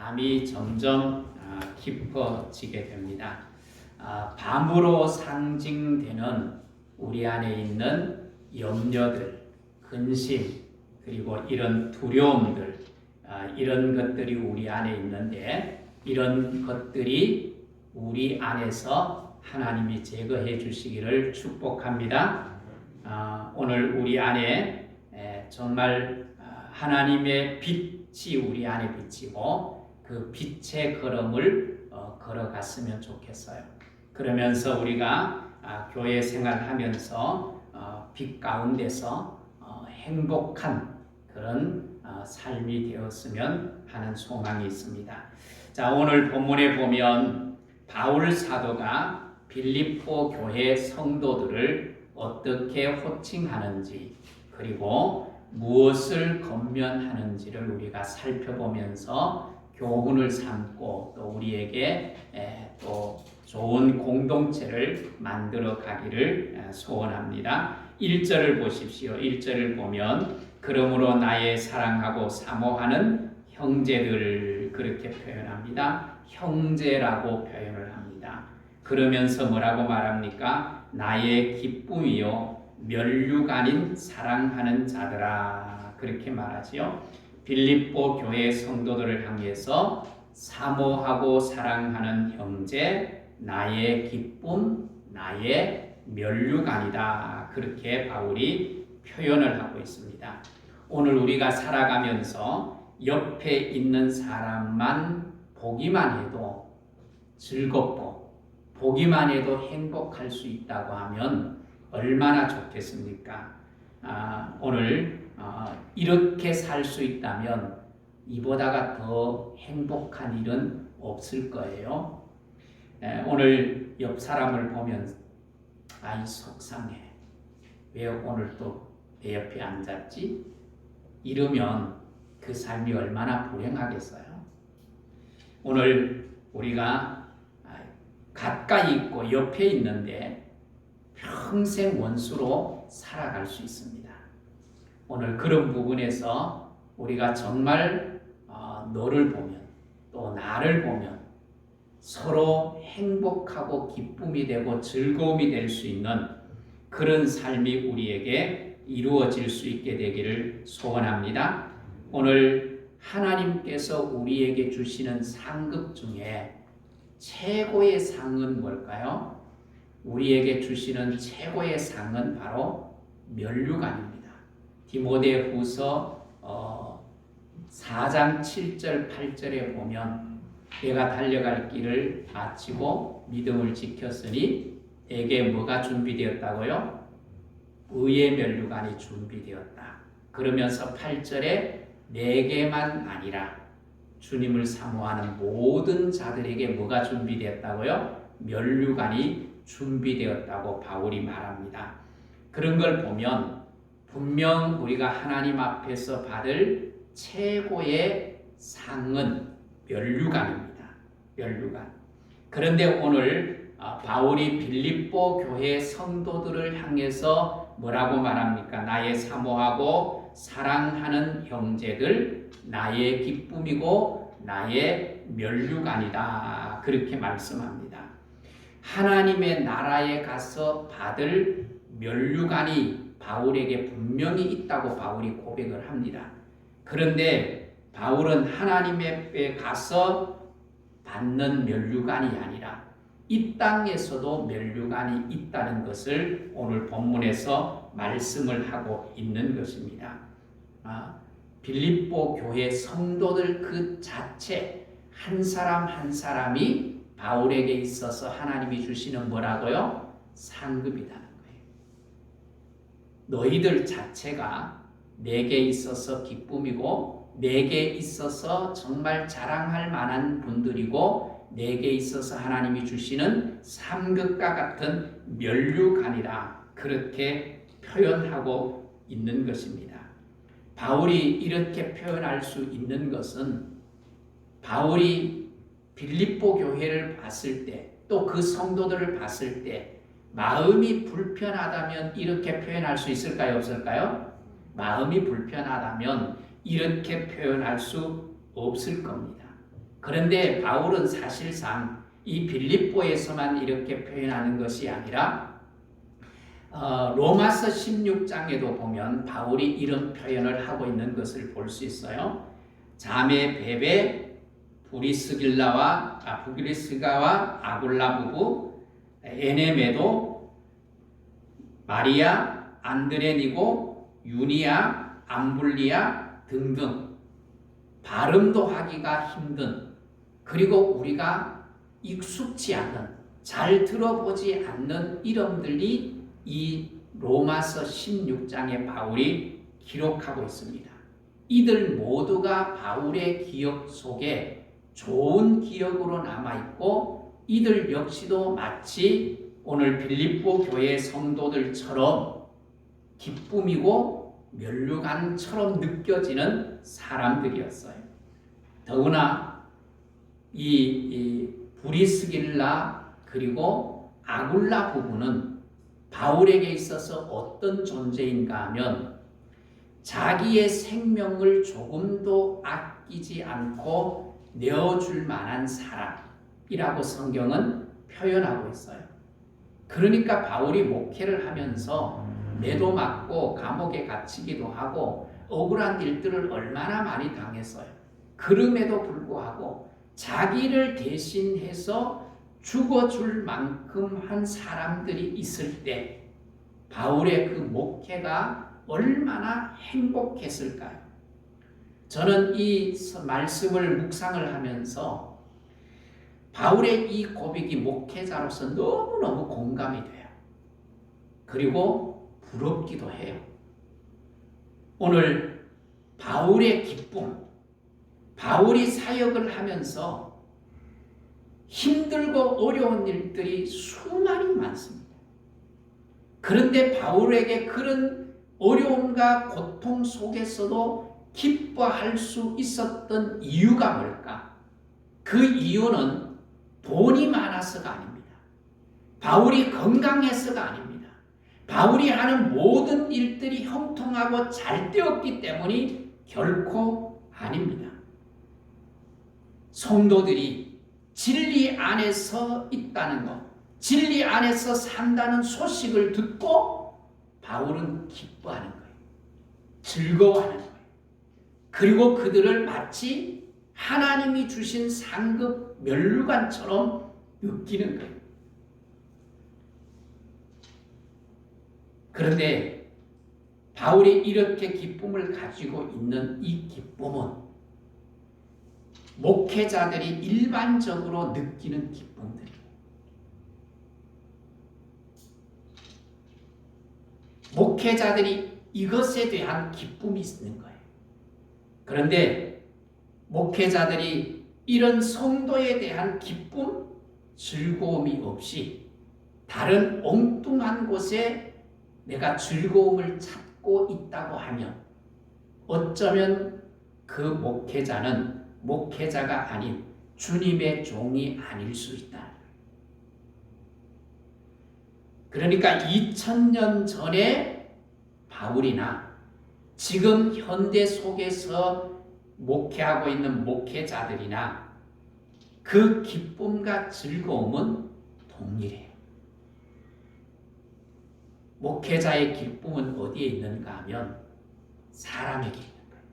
밤이 점점 깊어지게 됩니다. 밤으로 상징되는 우리 안에 있는 염려들, 근심, 그리고 이런 두려움들, 이런 것들이 우리 안에 있는데 이런 것들이 우리 안에서 하나님이 제거해 주시기를 축복합니다. 오늘 우리 안에 정말 하나님의 빛이 우리 안에 비치고 그 빛의 걸음을 걸어갔으면 좋겠어요. 그러면서 우리가 교회 생활하면서 빛 가운데서 행복한 그런 삶이 되었으면 하는 소망이 있습니다. 자, 오늘 본문에 보면 바울 사도가 빌립보 교회 성도들을 어떻게 호칭하는지 그리고 무엇을 권면하는지를 우리가 살펴보면서 교훈을 삼고 또 우리에게 또 좋은 공동체를 만들어 가기를 소원합니다. 1절을 보십시오. 1절을 보면 그러므로 나의 사랑하고 사모하는 형제들 그렇게 표현합니다. 형제라고 표현을 합니다. 그러면서 뭐라고 말합니까? 나의 기쁨이요 면류가 아닌 사랑하는 자들아 그렇게 말하지요. 빌립보 교회 성도들을 향해서 사모하고 사랑하는 형제 나의 기쁨 나의 면류관이다 그렇게 바울이 표현을 하고 있습니다. 오늘 우리가 살아가면서 옆에 있는 사람만 보기만 해도 즐겁고 보기만 해도 행복할 수 있다고 하면 얼마나 좋겠습니까? 오늘 이렇게 살 수 있다면 이보다가 더 행복한 일은 없을 거예요. 오늘 옆 사람을 보면 아이 속상해. 왜 오늘 또 내 옆에 앉았지? 이러면 그 삶이 얼마나 불행하겠어요. 오늘 우리가 가까이 있고 옆에 있는데 평생 원수로 살아갈 수 있습니다. 오늘 그런 부분에서 우리가 정말 너를 보면 또 나를 보면 서로 행복하고 기쁨이 되고 즐거움이 될 수 있는 그런 삶이 우리에게 이루어질 수 있게 되기를 소원합니다. 오늘 하나님께서 우리에게 주시는 상급 중에 최고의 상은 뭘까요? 우리에게 주시는 최고의 상은 바로 면류관입니다. 디모데후서 4장 7절 8절에 보면 내가 달려갈 길을 마치고 믿음을 지켰으니 내게 뭐가 준비되었다고요? 의의 면류관이 준비되었다. 그러면서 8절에 내게만 아니라 주님을 사모하는 모든 자들에게 뭐가 준비되었다고요? 면류관이 준비되었다고 바울이 말합니다. 그런 걸 보면 분명 우리가 하나님 앞에서 받을 최고의 상은 면류관입니다. 면류관. 그런데 오늘 바울이 빌립보 교회 성도들을 향해서 뭐라고 말합니까? 나의 사모하고 사랑하는 형제들 나의 기쁨이고 나의 면류관이다 그렇게 말씀합니다. 하나님의 나라에 가서 받을 면류관이 바울에게 분명히 있다고 바울이 고백을 합니다. 그런데 바울은 하나님의 가서 받는 면류관이 아니라 이 땅에서도 면류관이 있다는 것을 오늘 본문에서 말씀을 하고 있는 것입니다. 빌립보 교회 성도들 그 자체 한 사람 한 사람이 바울에게 있어서 하나님이 주시는 뭐라고요? 상급이라는 거예요. 너희들 자체가 내게 있어서 기쁨이고 내게 있어서 정말 자랑할 만한 분들이고 내게 있어서 하나님이 주시는 상급과 같은 면류관이라 그렇게 표현하고 있는 것입니다. 바울이 이렇게 표현할 수 있는 것은 바울이 빌립보 교회를 봤을 때 또 그 성도들을 봤을 때 마음이 불편하다면 이렇게 표현할 수 있을까요? 없을까요? 마음이 불편하다면 이렇게 표현할 수 없을 겁니다. 그런데 바울은 사실상 이 빌립보에서만 이렇게 표현하는 것이 아니라 로마서 16장에도 보면 바울이 이런 표현을 하고 있는 것을 볼 수 있어요. 자매 베베 부리스가와 아굴라 부부, 에네메도, 마리아, 안드레니고, 유니아, 암블리아 등등 발음도 하기가 힘든, 그리고 우리가 익숙치 않는, 잘 들어보지 않는 이름들이 이 로마서 16장에 바울이 기록하고 있습니다. 이들 모두가 바울의 기억 속에 좋은 기억으로 남아있고, 이들 역시도 마치 오늘 빌립보 교회 성도들처럼 기쁨이고 면류관처럼 느껴지는 사람들이었어요. 더구나 이 브리스길라 그리고 아굴라 부부는 바울에게 있어서 어떤 존재인가 하면 자기의 생명을 조금도 아끼지 않고 내어줄 만한 사람이라고 성경은 표현하고 있어요. 그러니까 바울이 목회를 하면서 매도 맞고 감옥에 갇히기도 하고 억울한 일들을 얼마나 많이 당했어요. 그럼에도 불구하고 자기를 대신해서 죽어줄 만큼 한 사람들이 있을 때 바울의 그 목회가 얼마나 행복했을까요? 저는 이 말씀을 묵상을 하면서 바울의 이 고백이 목회자로서 너무너무 공감이 돼요. 그리고 부럽기도 해요. 오늘 바울의 기쁨, 바울이 사역을 하면서 힘들고 어려운 일들이 수많이 많습니다. 그런데 바울에게 그런 어려움과 고통 속에서도 기뻐할 수 있었던 이유가 뭘까? 그 이유는 돈이 많아서가 아닙니다. 바울이 건강해서가 아닙니다. 바울이 하는 모든 일들이 형통하고 잘 되었기 때문이 결코 아닙니다. 성도들이 진리 안에서 있다는 것, 진리 안에서 산다는 소식을 듣고 바울은 기뻐하는 거예요. 즐거워하는 거예요. 그리고 그들을 마치 하나님이 주신 상급 면류관처럼 느끼는 거예요. 그런데 바울이 이렇게 기쁨을 가지고 있는 이 기쁨은 목회자들이 일반적으로 느끼는 기쁨들이에요. 목회자들이 이것에 대한 기쁨이 있는 거예요. 그런데 목회자들이 이런 성도에 대한 기쁨, 즐거움이 없이 다른 엉뚱한 곳에 내가 즐거움을 찾고 있다고 하면 어쩌면 그 목회자는 목회자가 아닌 주님의 종이 아닐 수 있다. 그러니까 2000년 전에 바울이나 지금 현대 속에서 목회하고 있는 목회자들이나 그 기쁨과 즐거움은 동일해요. 목회자의 기쁨은 어디에 있는가 하면 사람에게 있는 거예요.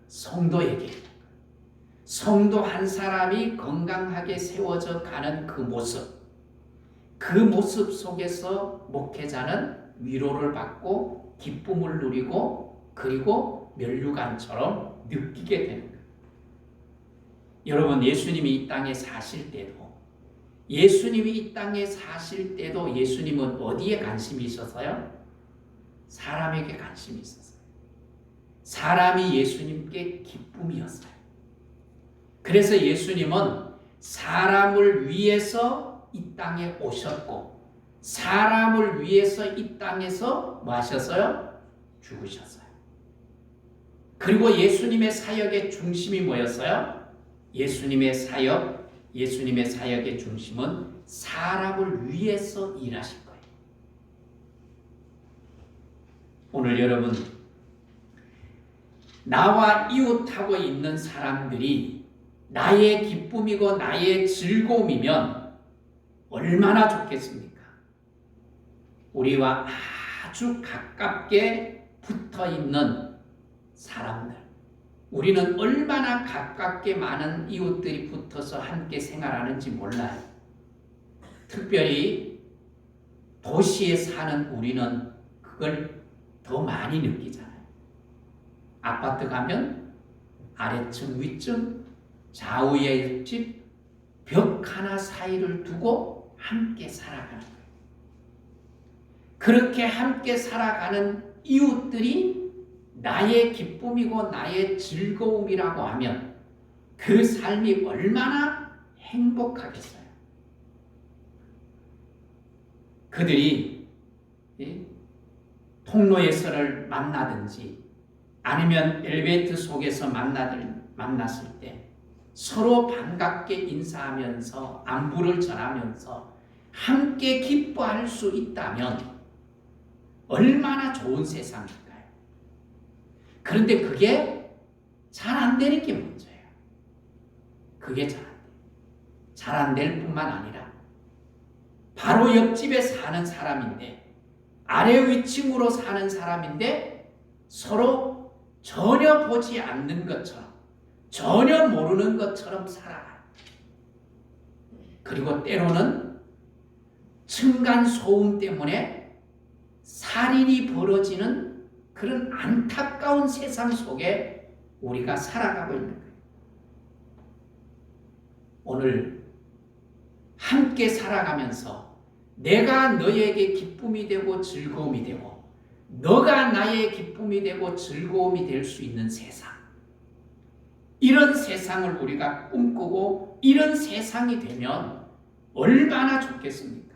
성도에게 있는 거예요. 성도 한 사람이 건강하게 세워져 가는 그 모습 속에서 목회자는 위로를 받고 기쁨을 누리고 그리고 면류관처럼 느끼게 되는 거예요. 여러분, 예수님이 이 땅에 사실 때도 예수님은 어디에 관심이 있었어요? 사람에게 관심이 있었어요. 사람이 예수님께 기쁨이었어요. 그래서 예수님은 사람을 위해서 이 땅에 오셨고 사람을 위해서 이 땅에서 뭐 하셨어요? 죽으셨어요. 그리고 예수님의 사역의 중심이 뭐였어요? 예수님의 사역의 중심은 사람을 위해서 일하실 거예요. 오늘 여러분, 나와 이웃하고 있는 사람들이 나의 기쁨이고 나의 즐거움이면 얼마나 좋겠습니까? 우리와 아주 가깝게 붙어 있는 사람들, 우리는 얼마나 가깝게 많은 이웃들이 붙어서 함께 생활하는지 몰라요. 특별히 도시에 사는 우리는 그걸 더 많이 느끼잖아요. 아파트 가면 아래층, 위층, 좌우의 집, 벽 하나 사이를 두고 함께 살아가는 거예요. 그렇게 함께 살아가는 이웃들이 나의 기쁨이고 나의 즐거움이라고 하면 그 삶이 얼마나 행복하겠어요. 그들이 통로에서를 만나든지 아니면 엘리베이터 속에서 만났을 때 서로 반갑게 인사하면서 안부를 전하면서 함께 기뻐할 수 있다면 얼마나 좋은 세상일까요? 그런데 그게 잘 안 되는 게 문제예요. 그게 잘 안 될 뿐만 아니라 바로 옆집에 사는 사람인데 아래 위층으로 사는 사람인데 서로 전혀 보지 않는 것처럼 전혀 모르는 것처럼 살아가요. 그리고 때로는 층간 소음 때문에 살인이 벌어지는 그런 안타까운 세상 속에 우리가 살아가고 있는 거예요. 오늘 함께 살아가면서 내가 너에게 기쁨이 되고 즐거움이 되고 너가 나의 기쁨이 되고 즐거움이 될 수 있는 세상, 이런 세상을 우리가 꿈꾸고 이런 세상이 되면 얼마나 좋겠습니까?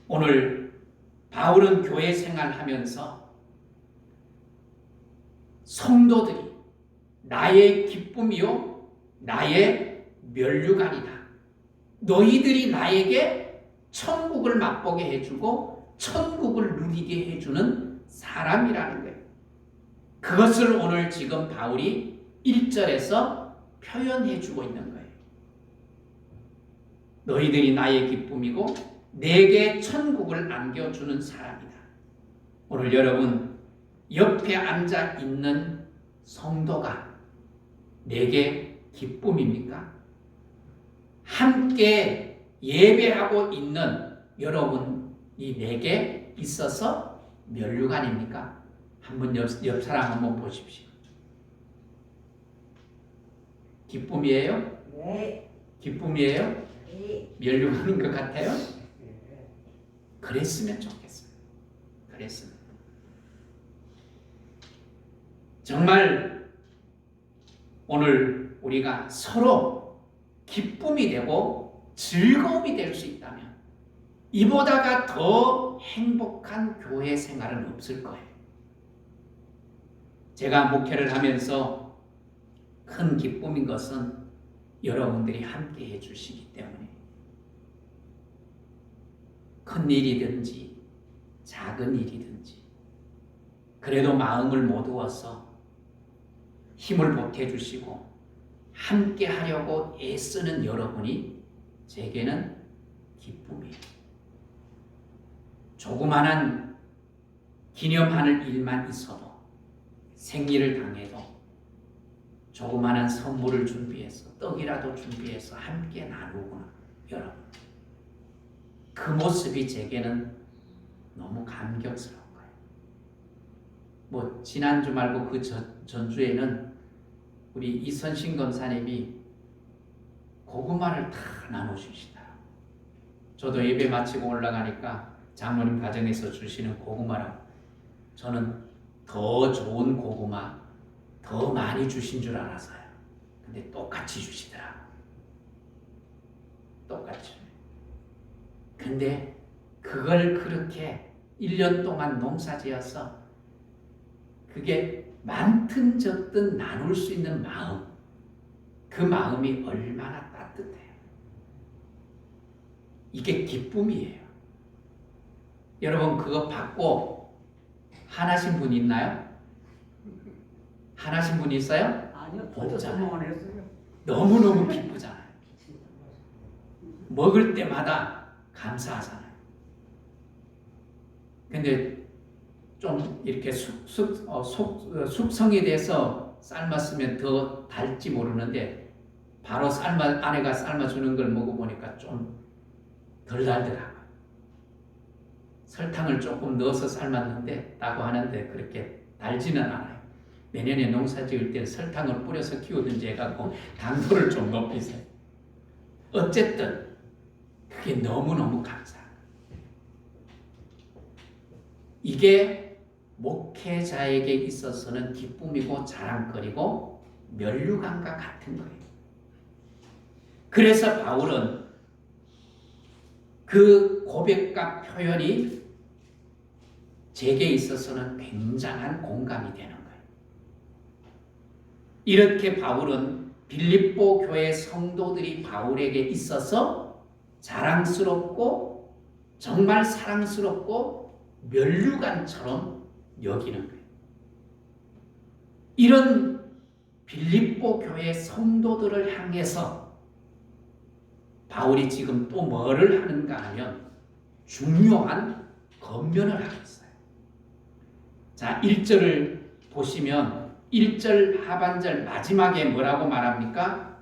오늘 바울은 교회 생활하면서 성도들이 나의 기쁨이요 나의 면류관이다. 너희들이 나에게 천국을 맛보게 해주고 천국을 누리게 해주는 사람이라는 거예요. 그것을 오늘 지금 바울이 1절에서 표현해주고 있는 거예요. 너희들이 나의 기쁨이고 내게 천국을 안겨주는 사람이다. 오늘 여러분 옆에 앉아 있는 성도가 내게 기쁨입니까? 함께 예배하고 있는 여러분이 내게 있어서 면류관입니까? 한번 옆 사람 한번 보십시오. 기쁨이에요? 네. 기쁨이에요? 네. 면류관인 것 같아요? 그랬으면 좋겠어요. 그랬으면. 정말 오늘 우리가 서로 기쁨이 되고 즐거움이 될 수 있다면 이보다가 더 행복한 교회 생활은 없을 거예요. 제가 목회를 하면서 큰 기쁨인 것은 여러분들이 함께 해주시기 때문에 큰 일이든지 작은 일이든지 그래도 마음을 모두어서 힘을 보태주시고 함께 하려고 애쓰는 여러분이 제게는 기쁨이에요. 조그마한 기념할 일만 있어도 생일을 당해도 조그마한 선물을 준비해서 떡이라도 준비해서 함께 나누구나 여러분. 그 모습이 제게는 너무 감격스러운 거예요. 뭐 지난주 말고 그 전주에는 우리 이선신 권사님이 고구마를 다 나눠주시더라고요. 저도 예배 마치고 올라가니까 장로님 가정에서 주시는 고구마라고 저는 더 좋은 고구마 더 많이 주신 줄 알았어요. 근데 똑같이 주시더라고요. 똑같이. 근데 그걸 그렇게 1년 동안 농사지어서 그게 많든 적든 나눌 수 있는 마음, 그 마음이 얼마나 따뜻해요. 이게 기쁨이에요. 여러분 그거 받고 화나신 분 있나요? 화나신 분 있어요? 아니요, 곱잖아요. 안 했어요. 너무너무 기쁘잖아요. 먹을 때마다 감사하잖아요. 근데 좀 이렇게 숙성이 돼서 삶았으면 더 달지 모르는데 바로 아내가 삶아주는 걸 먹어보니까 좀 덜 달더라고요. 설탕을 조금 넣어서 삶았는데 라고 하는데 그렇게 달지는 않아요. 내년에 농사 지을 때는 설탕을 뿌려서 키우든지 해갖고 당도를 좀 높이세요. 어쨌든 그게 너무너무 감사해요. 이게 목회자에게 있어서는 기쁨이고 자랑거리고 면류관과 같은 거예요. 그래서 바울은 그 고백과 표현이 제게 있어서는 굉장한 공감이 되는 거예요. 이렇게 바울은 빌립보 교회 성도들이 바울에게 있어서 자랑스럽고 정말 사랑스럽고 면류관처럼 여기는 거예요. 이런 빌립보 교회 성도들을 향해서 바울이 지금 또 뭐를 하는가 하면 중요한 권면을 하고 있어요. 자, 1절을 보시면 1절 하반절 마지막에 뭐라고 말합니까?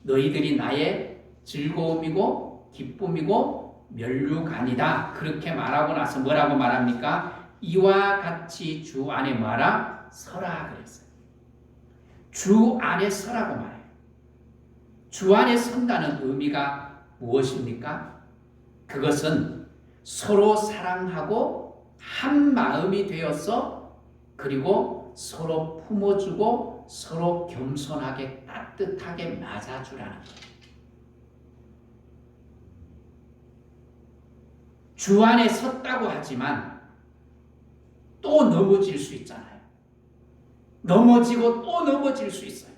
너희들이 나의 즐거움이고 기쁨이고 면류관이다. 그렇게 말하고 나서 뭐라고 말합니까? 이와 같이 주 안에 뭐하라? 서라 그랬어요. 주 안에 서라고 말해요. 주 안에 선다는 의미가 무엇입니까? 그것은 서로 사랑하고 한 마음이 되어서 그리고 서로 품어주고 서로 겸손하게 따뜻하게 맞아주라는 거예요. 주 안에 섰다고 하지만 또 넘어질 수 있잖아요. 넘어지고 또 넘어질 수 있어요.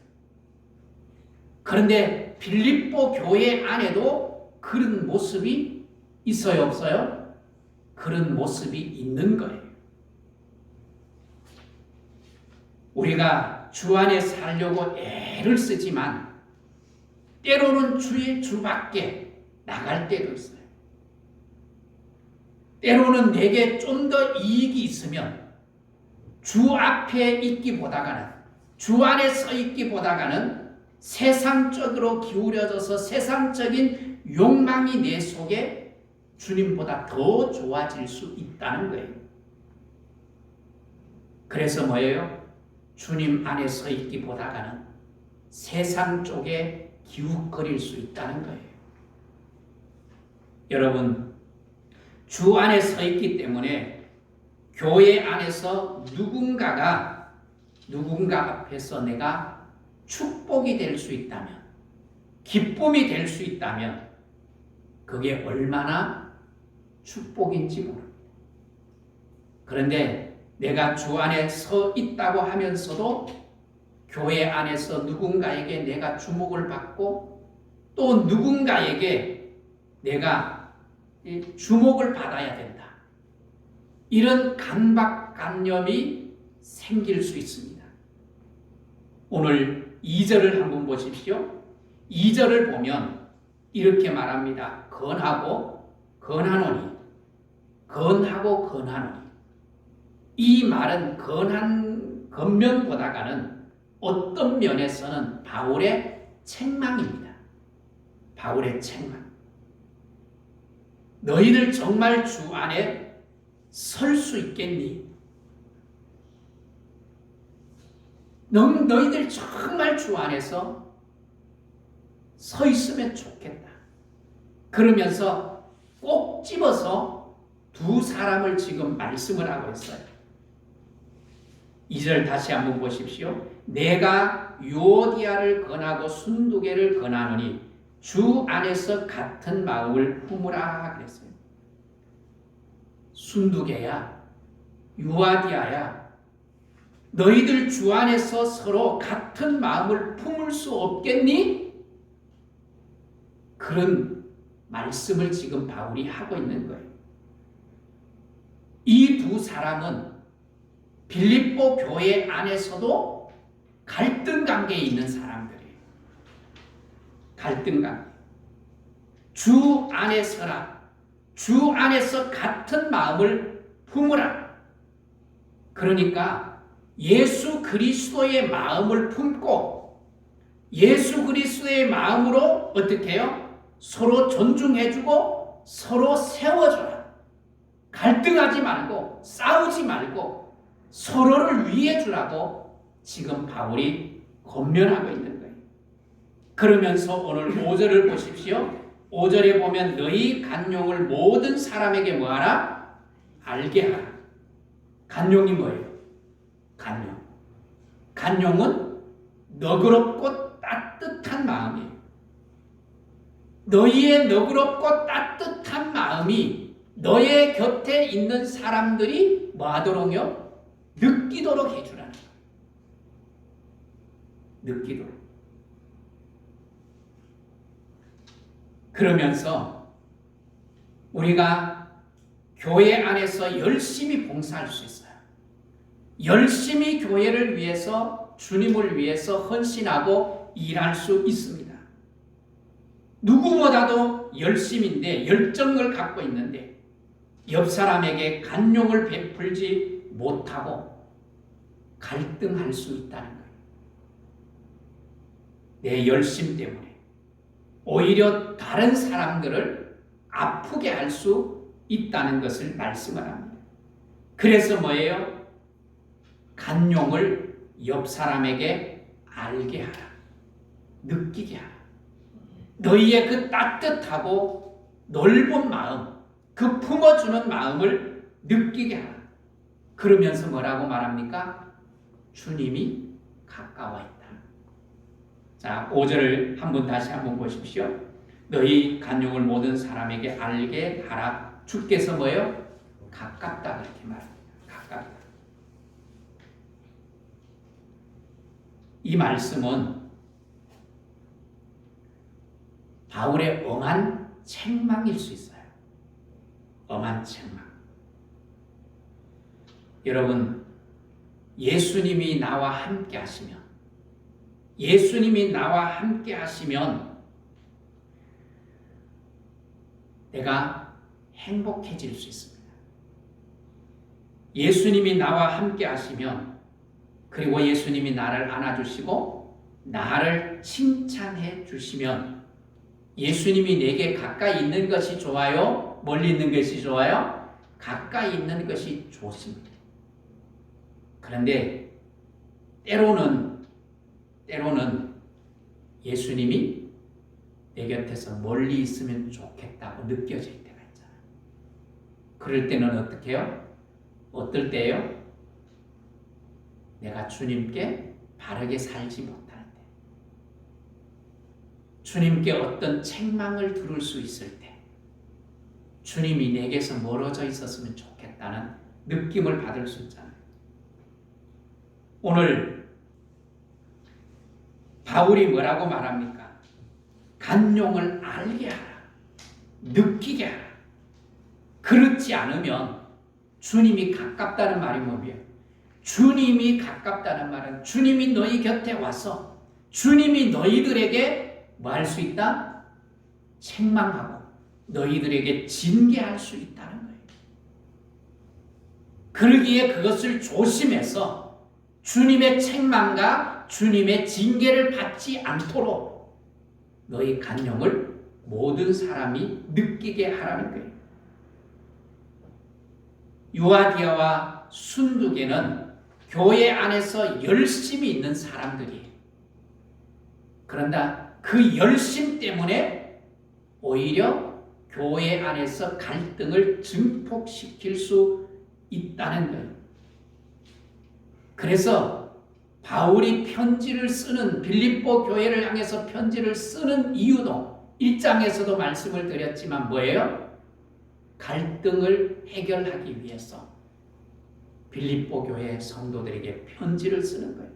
그런데 빌립보 교회 안에도 그런 모습이 있어요, 없어요? 그런 모습이 있는 거예요. 우리가 주 안에 살려고 애를 쓰지만 때로는 주 밖에 나갈 때도 있어요. 때로는 내게 좀 더 이익이 있으면 주 앞에 있기보다가는 주 안에 서 있기보다가는 세상적으로 기울여져서 세상적인 욕망이 내 속에 주님보다 더 좋아질 수 있다는 거예요. 그래서 뭐예요? 주님 안에 서 있기보다가는 세상 쪽에 기웃거릴 수 있다는 거예요. 여러분, 주 안에 서 있기 때문에 교회 안에서 누군가 앞에서 내가 축복이 될 수 있다면, 기쁨이 될 수 있다면 그게 얼마나 축복인지 모릅니다. 그런데 내가 주 안에 서 있다고 하면서도 교회 안에서 누군가에게 내가 주목을 받고 또 누군가에게 내가 주목을 받아야 된다. 이런 강박관념이 생길 수 있습니다. 오늘 2절을 한번 보십시오. 2절을 보면 이렇게 말합니다. 건하고 건하노니, 건하고 건하노니. 이 말은 겉면보다가는 어떤 면에서는 바울의 책망입니다. 바울의 책망. 너희들 정말 주 안에 설 수 있겠니? 너희들 정말 주 안에서 서 있으면 좋겠다. 그러면서 꼭 집어서 두 사람을 지금 말씀을 하고 있어요. 2절 다시 한번 보십시오. 내가 유오디아를 권하고 순두개를 권하노니 주 안에서 같은 마음을 품으라 그랬어요. 순두개야, 유아디아야, 너희들 주 안에서 서로 같은 마음을 품을 수 없겠니? 그런 말씀을 지금 바울이 하고 있는 거예요. 이 두 사람은 빌립보 교회 안에서도 갈등 관계에 있는 사람들이에요. 갈등 관계. 주 안에 서라. 주 안에서 같은 마음을 품으라. 그러니까 예수 그리스도의 마음을 품고 예수 그리스도의 마음으로 어떻게 해요? 서로 존중해주고 서로 세워줘라. 갈등하지 말고 싸우지 말고 서로를 위해주라고 지금 바울이 권면하고 있는 거예요. 그러면서 오늘 5절을 보십시오. 5절에 보면 너희 간용을 모든 사람에게 뭐하라? 알게 하라. 간용이 뭐예요? 간용. 간용은 너그럽고 따뜻한 마음이에요. 너희의 너그럽고 따뜻한 마음이 너의 곁에 있는 사람들이 뭐하도록요? 느끼도록 해주라는 거예요. 느끼도록. 그러면서 우리가 교회 안에서 열심히 봉사할 수 있어요. 열심히 교회를 위해서 주님을 위해서 헌신하고 일할 수 있습니다. 누구보다도 열심인데 열정을 갖고 있는데 옆 사람에게 간용을 베풀지 못하고 갈등할 수 있다는 거예요. 내 열심 때문에 오히려 다른 사람들을 아프게 할 수 있다는 것을 말씀을 합니다. 그래서 뭐예요? 간용을 옆 사람에게 알게 하라. 느끼게 하라. 너희의 그 따뜻하고 넓은 마음, 그 품어주는 마음을 느끼게 하라. 그러면서 뭐라고 말합니까? 주님이 가까워 있다. 자, 5절을 다시 한번 보십시오. 너희 간용을 모든 사람에게 알게 하라. 주께서 뭐예요? 가깝다 그렇게 말합니다. 가깝다. 이 말씀은 바울의 엄한 책망일 수 있어요. 엄한 책망. 여러분, 예수님이 나와 함께 하시면 내가 행복해질 수 있습니다. 예수님이 나와 함께 하시면 그리고 예수님이 나를 안아주시고 나를 칭찬해 주시면 예수님이 내게 가까이 있는 것이 좋아요? 멀리 있는 것이 좋아요? 가까이 있는 것이 좋습니다. 그런데 때로는 예수님이 내 곁에서 멀리 있으면 좋겠다고 느껴질 때가 있잖아요. 그럴 때는 어떻게 해요? 어떨 때예요? 내가 주님께 바르게 살지 못할 때, 주님께 어떤 책망을 들을 수 있을 때, 주님이 내게서 멀어져 있었으면 좋겠다는 느낌을 받을 수 있잖아요. 오늘 바울이 뭐라고 말합니까? 간용을 알게 하라. 느끼게 하라. 그렇지 않으면 주님이 가깝다는 말이 뭐예요? 주님이 가깝다는 말은 주님이 너희 곁에 와서 주님이 너희들에게 뭐 할 수 있다? 책망하고 너희들에게 징계할 수 있다는 거예요. 그러기에 그것을 조심해서 주님의 책망과 주님의 징계를 받지 않도록 너희 간용을 모든 사람이 느끼게 하라는 거예요. 유아디아와 순두계는 교회 안에서 열심히 있는 사람들이에요. 그런다 그 열심 때문에 오히려 교회 안에서 갈등을 증폭시킬 수 있다는 거예요. 그래서 바울이 편지를 쓰는 빌립보 교회를 향해서 편지를 쓰는 이유도 1장에서도 말씀을 드렸지만 뭐예요? 갈등을 해결하기 위해서 빌립보 교회 성도들에게 편지를 쓰는 거예요.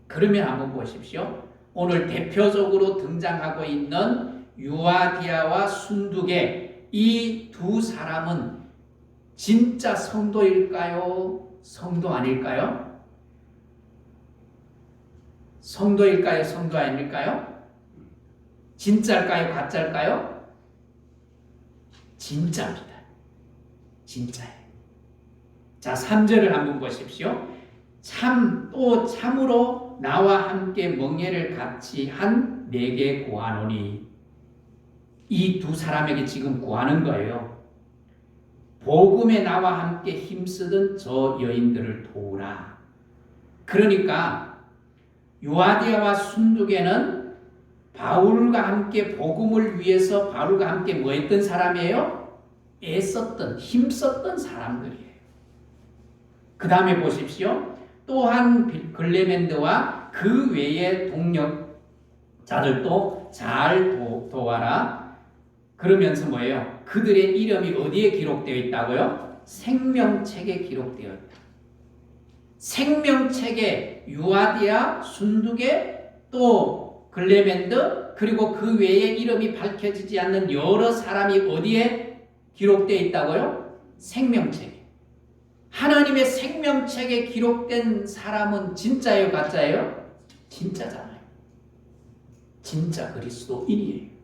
그러면 한번 보십시오. 오늘 대표적으로 등장하고 있는 유아디아와 순두계 이 두 사람은 진짜 성도일까요? 성도 아닐까요? 성도일까요? 성도 아닐까요? 진짜일까요? 가짜일까요? 진짜입니다. 진짜예요. 자, 3절을 한번 보십시오. 또 참으로 나와 함께 멍에를 같이 한 내게 구하노니. 이 두 사람에게 지금 구하는 거예요. 복음에 나와 함께 힘쓰던 저 여인들을 도우라. 그러니까 유아디아와 순두개는 바울과 함께 복음을 위해서 바울과 함께 뭐 했던 사람이에요? 애썼던, 힘썼던 사람들이에요. 그 다음에 보십시오. 또한 글레멘드와 그 외의 동력자들도 잘 도와라. 그러면서 뭐예요? 그들의 이름이 어디에 기록되어 있다고요? 생명책에 기록되어 있다. 생명책에 유아디아, 순두개, 또 글레멘드, 그리고 그 외에 이름이 밝혀지지 않는 여러 사람이 어디에 기록되어 있다고요? 생명책에. 하나님의 생명책에 기록된 사람은 진짜예요, 가짜예요? 진짜잖아요. 진짜 그리스도인이에요.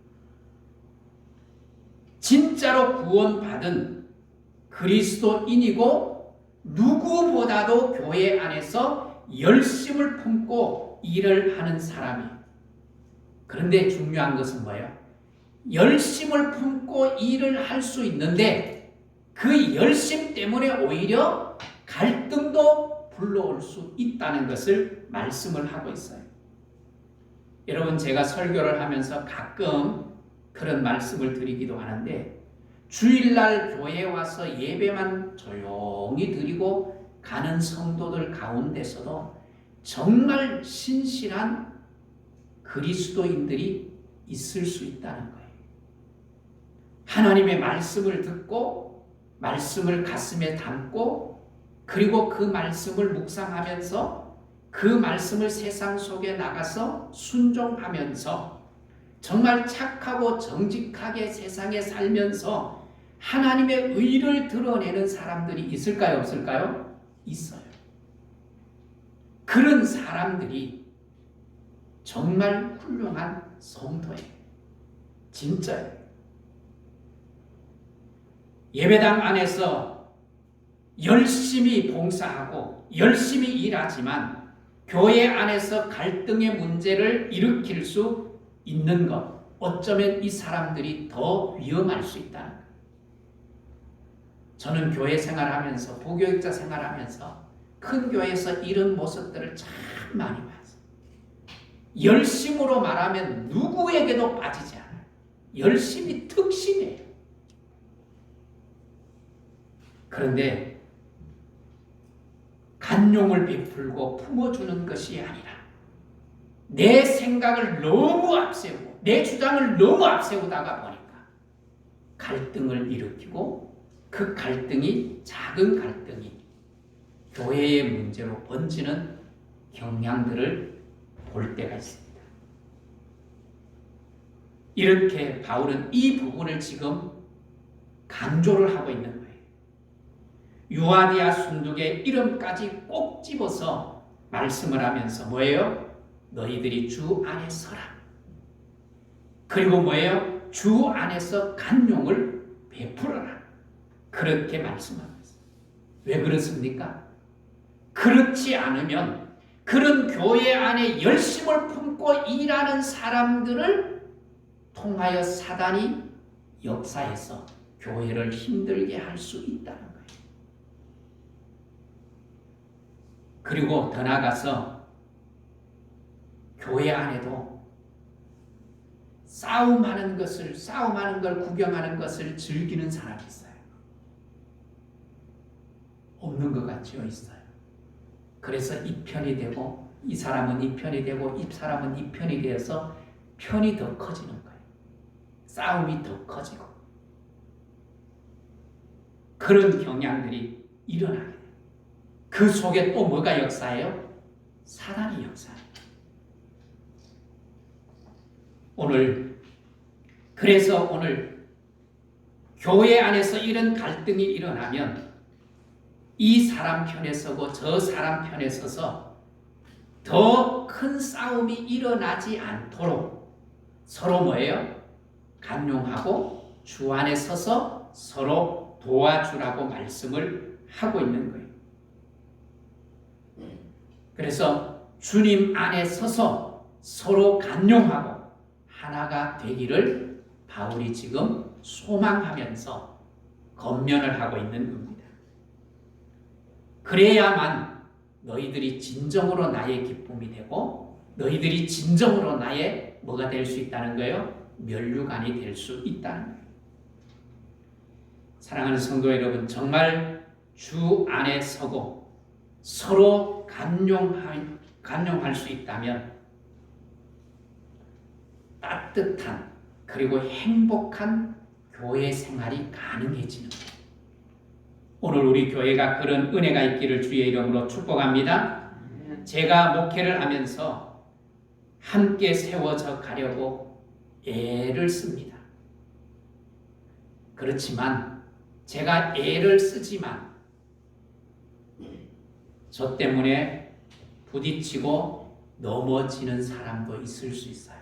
진짜로 구원받은 그리스도인이고 누구보다도 교회 안에서 열심을 품고 일을 하는 사람이에요. 그런데 중요한 것은 뭐예요? 열심을 품고 일을 할 수 있는데 그 열심 때문에 오히려 갈등도 불러올 수 있다는 것을 말씀을 하고 있어요. 여러분, 제가 설교를 하면서 가끔 그런 말씀을 드리기도 하는데, 주일날 교회에 와서 예배만 조용히 드리고 가는 성도들 가운데서도 정말 신실한 그리스도인들이 있을 수 있다는 거예요. 하나님의 말씀을 듣고 말씀을 가슴에 담고 그리고 그 말씀을 묵상하면서 그 말씀을 세상 속에 나가서 순종하면서 정말 착하고 정직하게 세상에 살면서 하나님의 의를 드러내는 사람들이 있을까요? 없을까요? 있어요. 그런 사람들이 정말 훌륭한 성도예요. 진짜예요. 예배당 안에서 열심히 봉사하고 열심히 일하지만 교회 안에서 갈등의 문제를 일으킬 수 있는 것, 어쩌면 이 사람들이 더 위험할 수 있다는 거예요. 저는 교회 생활하면서, 부교육자 생활하면서 큰 교회에서 이런 모습들을 참 많이 봤어요. 열심으로 말하면 누구에게도 빠지지 않아요. 열심이 특심이에요. 그런데 간용을 베풀고 품어주는 것이 아니라 내 생각을 너무 앞세우고 내 주장을 너무 앞세우다가 보니까 갈등을 일으키고 그 갈등이, 작은 갈등이 교회의 문제로 번지는 경향들을 볼 때가 있습니다. 이렇게 바울은 이 부분을 지금 강조를 하고 있는 거예요. 유아디아 순두의 이름까지 꼭 집어서 말씀을 하면서 뭐예요? 너희들이 주 안에 서라. 그리고 뭐예요? 주 안에서 간용을 베풀어라. 그렇게 말씀하고 있어요. 왜 그렇습니까? 그렇지 않으면 그런 교회 안에 열심을 품고 일하는 사람들을 통하여 사단이 역사해서 교회를 힘들게 할 수 있다는 거예요. 그리고 더 나아가서 교회 안에도 싸움하는 걸 구경하는 것을 즐기는 사람이 있어요. 없는 것 같지요? 있어요. 그래서 이 편이 되고 이 사람은 이 편이 되고 이 사람은 이 편이 되어서 편이 더 커지는 거예요. 싸움이 더 커지고 그런 경향들이 일어나게 돼요. 그 속에 또 뭐가 역사예요? 사단이 역사예요. 그래서 오늘 교회 안에서 이런 갈등이 일어나면 이 사람 편에 서고 저 사람 편에 서서 더 큰 싸움이 일어나지 않도록 서로 뭐예요? 간용하고 주 안에 서서 서로 도와주라고 말씀을 하고 있는 거예요. 그래서 주님 안에 서서 서로 간용하고 하나가 되기를 바울이 지금 소망하면서 권면을 하고 있는 겁니다. 그래야만 너희들이 진정으로 나의 기쁨이 되고 너희들이 진정으로 나의 뭐가 될 수 있다는 거예요? 면류관이 될 수 있다는 거예요. 사랑하는 성도 여러분, 정말 주 안에 서고 서로 간용할 수 있다면 따뜻한 그리고 행복한 교회 생활이 가능해지는 거예요. 오늘 우리 교회가 그런 은혜가 있기를 주의 이름으로 축복합니다. 제가 목회를 하면서 함께 세워져 가려고 애를 씁니다. 그렇지만 제가 애를 쓰지만 저 때문에 부딪히고 넘어지는 사람도 있을 수 있어요.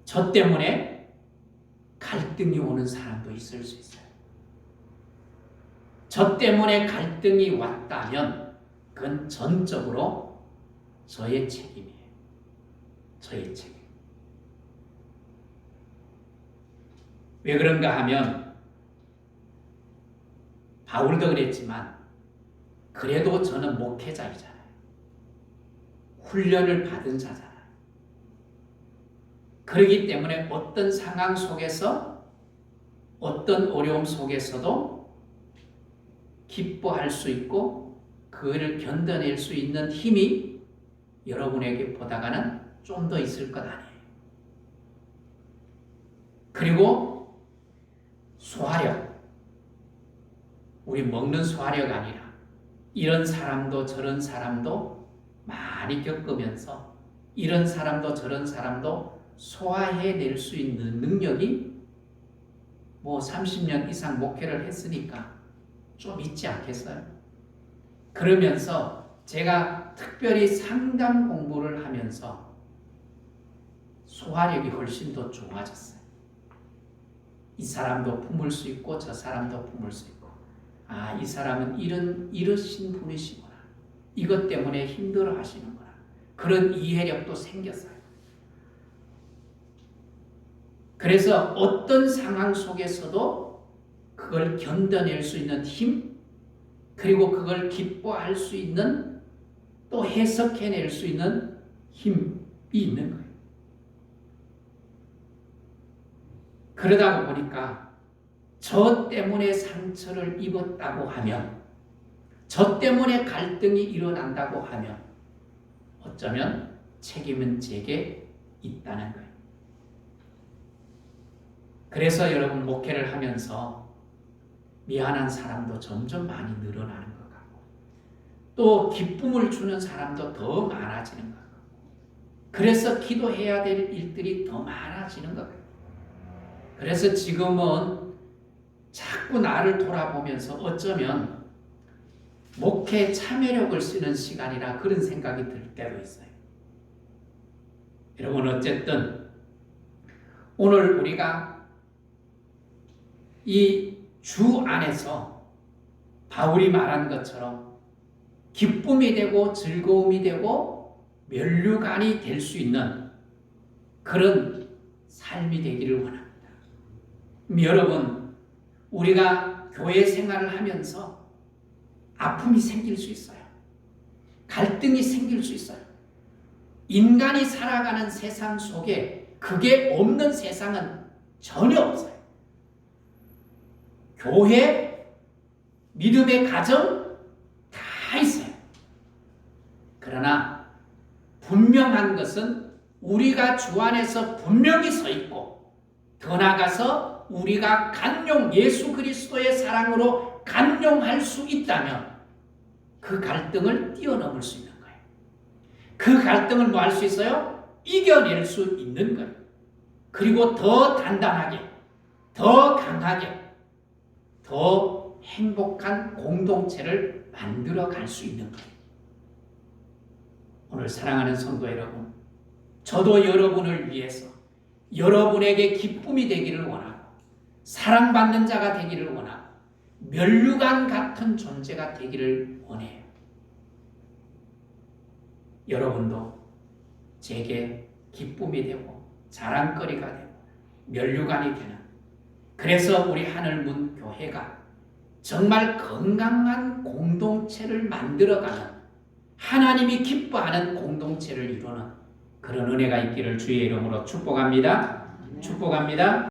저 때문에 갈등이 오는 사람도 있을 수 있어요. 저 때문에 갈등이 왔다면 그건 전적으로 저의 책임이에요. 저의 책임. 왜 그런가 하면 바울도 그랬지만 그래도 저는 목회자이잖아요. 훈련을 받은 자잖아요. 그렇기 때문에 어떤 상황 속에서 어떤 어려움 속에서도 기뻐할 수 있고 그를 견뎌낼 수 있는 힘이 여러분에게 보다가는 좀 더 있을 것 아니에요. 그리고 소화력, 우리 먹는 소화력 아니라 이런 사람도 저런 사람도 많이 겪으면서 이런 사람도 저런 사람도 소화해낼 수 있는 능력이 뭐 30년 이상 목회를 했으니까 좀 있지 않겠어요? 그러면서 제가 특별히 상담 공부를 하면서 소화력이 훨씬 더 좋아졌어요. 이 사람도 품을 수 있고 저 사람도 품을 수 있고 아, 이 사람은 이러신 분이시구나. 이것 때문에 힘들어 하시는구나. 그런 이해력도 생겼어요. 그래서 어떤 상황 속에서도 그걸 견뎌낼 수 있는 힘, 그리고 그걸 기뻐할 수 있는 또 해석해낼 수 있는 힘이 있는 거예요. 그러다 보니까 저 때문에 상처를 입었다고 하면, 저 때문에 갈등이 일어난다고 하면 어쩌면 책임은 제게 있다는 거예요. 그래서 여러분 목회를 하면서 미안한 사람도 점점 많이 늘어나는 것 같고 또 기쁨을 주는 사람도 더 많아지는 것 같고 그래서 기도해야 될 일들이 더 많아지는 것 같아요. 그래서 지금은 자꾸 나를 돌아보면서 어쩌면 목회 참여력을 쓰는 시간이라 그런 생각이 들 때도 있어요. 여러분 어쨌든 오늘 우리가 이 주 안에서 바울이 말한 것처럼 기쁨이 되고 즐거움이 되고 면류관이 될 수 있는 그런 삶이 되기를 원합니다. 여러분 우리가 교회 생활을 하면서 아픔이 생길 수 있어요. 갈등이 생길 수 있어요. 인간이 살아가는 세상 속에 그게 없는 세상은 전혀 없어요. 교회, 믿음의 가정 다 있어요. 그러나 분명한 것은 우리가 주 안에서 분명히 서 있고 더 나아가서 우리가 예수 그리스도의 사랑으로 간용할 수 있다면 그 갈등을 뛰어넘을 수 있는 거예요. 그 갈등을 뭐 할 수 있어요? 이겨낼 수 있는 거예요. 그리고 더 단단하게, 더 강하게, 더 행복한 공동체를 만들어 갈 수 있는 거예요. 오늘 사랑하는 성도 여러분, 저도 여러분을 위해서 여러분에게 기쁨이 되기를 원하고 사랑받는 자가 되기를 원하고 면류관 같은 존재가 되기를 원해요. 여러분도 제게 기쁨이 되고 자랑거리가 되고 면류관이 되는, 그래서 우리 하늘문 교회가 정말 건강한 공동체를 만들어가는, 하나님이 기뻐하는 공동체를 이루는 그런 은혜가 있기를 주의 이름으로 축복합니다. 축복합니다.